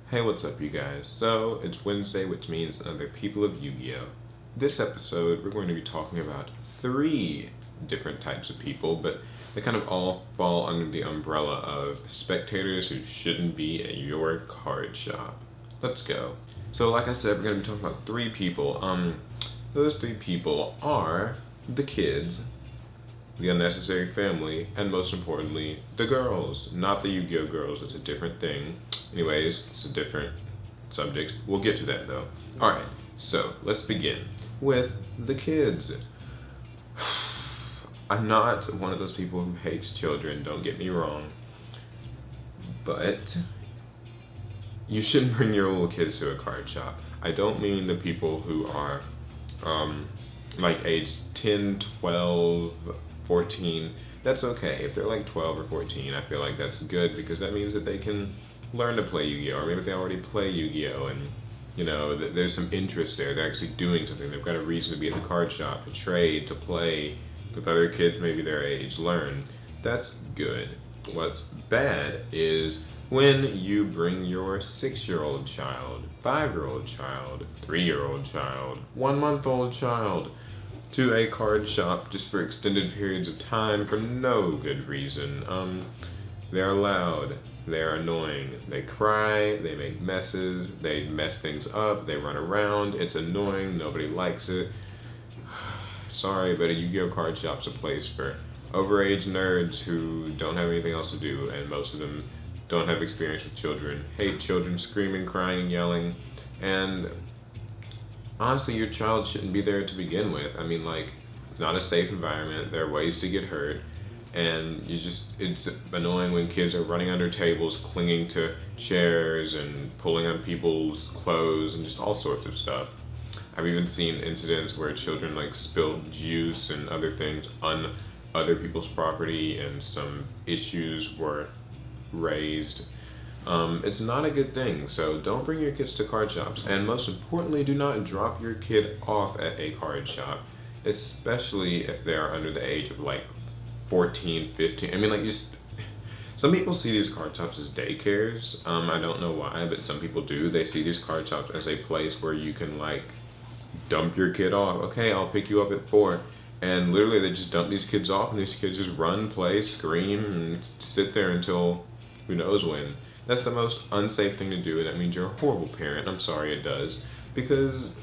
Hey, what's up, you guys? So, it's Wednesday, which means another People of Yu-Gi-Oh! This episode, we're going to be talking about three different types of people, but they kind of all fall under the umbrella of spectators who shouldn't be at your card shop. Let's go. So, like I said, we're going to be talking about three people. Those three people are the kids, the unnecessary family, and most importantly, the girls. Not the Yu-Gi-Oh girls, it's a different thing. Anyways, it's a different subject. We'll get to that though. Alright, so let's begin with the kids. I'm not one of those people who hates children, don't get me wrong. But you shouldn't bring your little kids to a card shop. I don't mean the people who are like age 10, 12, 14. That's okay. If they're like 12 or 14, I feel like that's good because that means that they can learn to play Yu-Gi-Oh! Or maybe they already play Yu-Gi-Oh! And there's some interest there. They're actually doing something. They've got a reason to be at the card shop, to trade, to play with other kids maybe their age, learn. That's good. What's bad is when you bring your 6-year-old child, 5-year-old child, 3-year-old child, 1-month-old child to a card shop just for extended periods of time for no good reason. They're loud, they're annoying, they cry, they make messes, they mess things up, they run around, it's annoying, nobody likes it. Sorry, but a Yu-Gi-Oh! Card shop's a place for overage nerds who don't have anything else to do, and most of them don't have experience with children, hate children screaming, crying, yelling, and honestly, your child shouldn't be there to begin with. I mean, like, it's not a safe environment. There are ways to get hurt. And it's annoying when kids are running under tables, clinging to chairs, and pulling on people's clothes, and just all sorts of stuff. I've even seen incidents where children, like, spilled juice and other things on other people's property, and some issues were raised. It's not a good thing, so don't bring your kids to card shops. And most importantly, do not drop your kid off at a card shop, especially if they are under the age of like 14, 15. I mean, like, some people see these card shops as daycares. I don't know why, but some people do. They see these card shops as a place where you can, like, dump your kid off. Okay, I'll pick you up at 4. And literally, they just dump these kids off, and these kids just run, play, scream, and sit there until who knows when. That's the most unsafe thing to do, and that means you're a horrible parent. I'm sorry, it does. Because,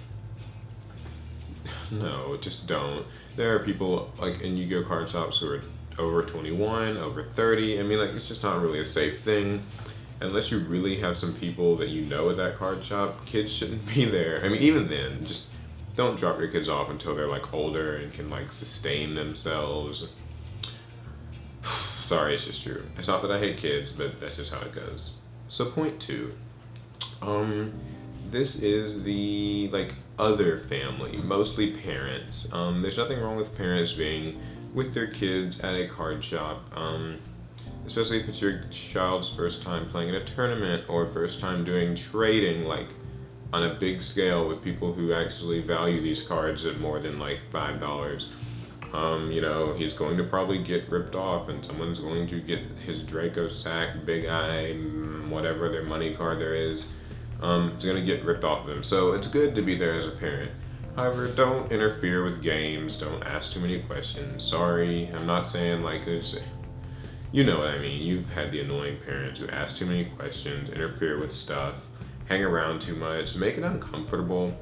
no, just don't. There are people, like, in Yu-Gi-Oh! Card shops who are over 21, over 30. I mean, like, it's just not really a safe thing. Unless you really have some people that you know at that card shop, kids shouldn't be there. I mean, even then, just don't drop your kids off until they're, like, older and can, like, sustain themselves. Sorry, it's just true. It's not that I hate kids, but that's just how it goes. So point 2. This is the, like, other family, mostly parents. There's nothing wrong with parents being with their kids at a card shop, especially if it's your child's first time playing in a tournament or first time doing trading, like, on a big scale with people who actually value these cards at more than, like, $5. He's going to probably get ripped off, and someone's going to get his Draco sack, Big Eye, whatever their money card there is. It's going to get ripped off of him. So it's good to be there as a parent. However, don't interfere with games. Don't ask too many questions. Sorry, I'm not saying like this. You know what I mean. You've had the annoying parents who ask too many questions, interfere with stuff, hang around too much, make it uncomfortable.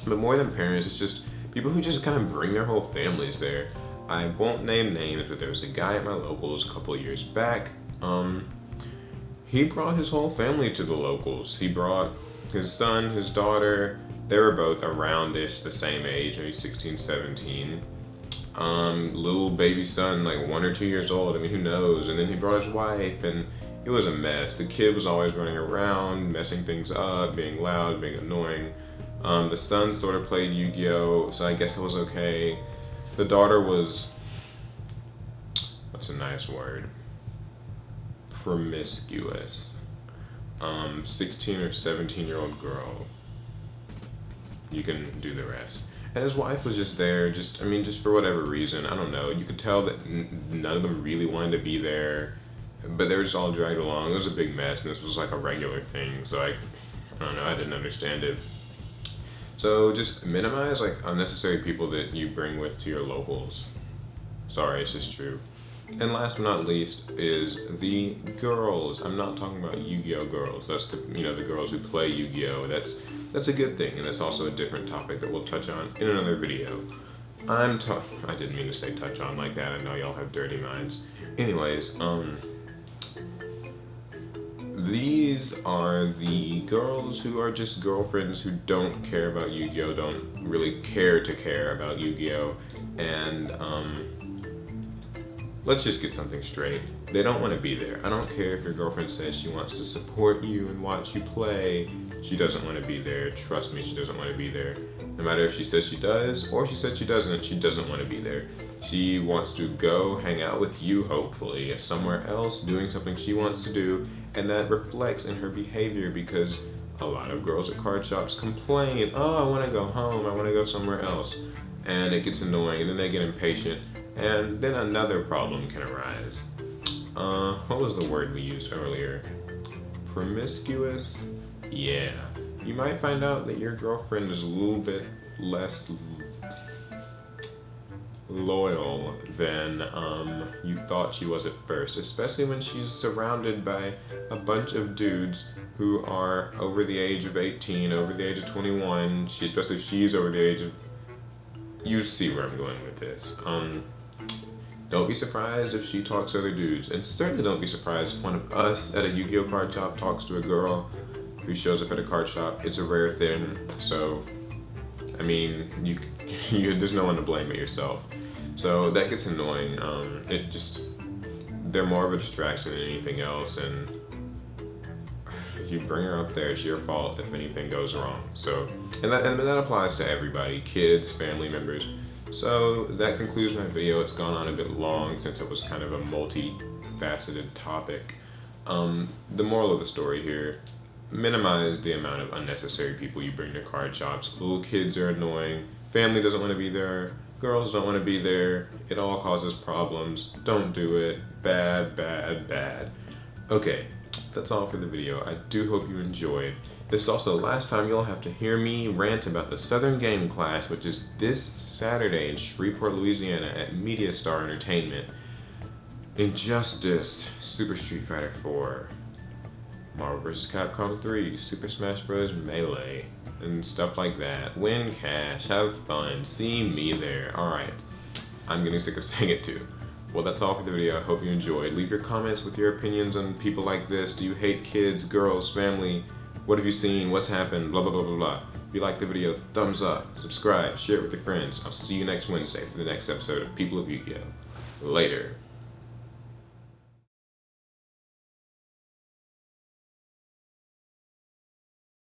But more than parents, it's just people who just kind of bring their whole families there. I won't name names, but there was a guy at my locals a couple of years back. He brought his whole family to the locals. He brought his son, his daughter. They were both aroundish the same age, maybe 16, 17. Little baby son, like 1 or 2 years old. I mean, who knows? And then he brought his wife, and it was a mess. The kid was always running around, messing things up, being loud, being annoying. The son sort of played Yu-Gi-Oh!, so I guess it was okay. The daughter was, what's a nice word? Promiscuous. 16 or 17-year-old girl. You can do the rest. And his wife was just there, just for whatever reason. I don't know. You could tell that none of them really wanted to be there. but they were just all dragged along. It was a big mess, and this was like a regular thing. So I don't know. I didn't understand it. So just minimize like unnecessary people that you bring with to your locals. Sorry, it's just true. And last but not least is the girls. I'm not talking about Yu-Gi-Oh girls. That's the the girls who play Yu-Gi-Oh. That's a good thing, and that's also a different topic that we'll touch on in another video. I didn't mean to say touch on like that. I know y'all have dirty minds. Anyways, these are the girls who are just girlfriends who don't care about Yu-Gi-Oh, don't really care about Yu-Gi-Oh, and let's just get something straight. They don't want to be there. I don't care if your girlfriend says she wants to support you and watch you play. She doesn't want to be there. Trust me, she doesn't want to be there. No matter if she says she does or she says she doesn't want to be there. She wants to go hang out with you, hopefully, somewhere else, doing something she wants to do, and that reflects in her behavior because a lot of girls at card shops complain, oh, I want to go home, I want to go somewhere else. And it gets annoying, and then they get impatient, and then another problem can arise. What was the word we used earlier? Promiscuous? Yeah. You might find out that your girlfriend is a little bit less loyal than you thought she was at first, especially when she's surrounded by a bunch of dudes who are over the age of 18, over the age of 21, especially if she's over the age of... You see where I'm going with this. Don't be surprised if she talks to other dudes, and certainly don't be surprised if one of us at a Yu-Gi-Oh card shop talks to a girl who shows up at a card shop. It's a rare thing, so I mean, there's no one to blame but yourself. So that gets annoying. They're more of a distraction than anything else, and if you bring her up there, it's your fault if anything goes wrong. So, and that applies to everybody, kids, family members. So that concludes my video. It's gone on a bit long since it was kind of a multi-faceted topic. The moral of the story here, minimize the amount of unnecessary people you bring to card shops. Little kids are annoying, family doesn't want to be there, girls don't want to be there, it all causes problems. Don't do it. Bad, bad, bad. Okay, that's all for the video. I do hope you enjoyed. This is also the last time you'll have to hear me rant about the Southern Game Class, which is this Saturday in Shreveport, Louisiana at Media Star Entertainment. Injustice, Super Street Fighter 4, Marvel vs. Capcom 3, Super Smash Bros. Melee, and stuff like that. Win cash, have fun, see me there. Alright, I'm getting sick of saying it too. Well, that's all for the video. I hope you enjoyed. Leave your comments with your opinions on people like this. Do you hate kids, girls, family? What have you seen? What's happened? Blah, blah, blah, blah, blah. If you like the video, thumbs up, subscribe, share it with your friends. I'll see you next Wednesday for the next episode of People of Yu-Gi-Oh! Later.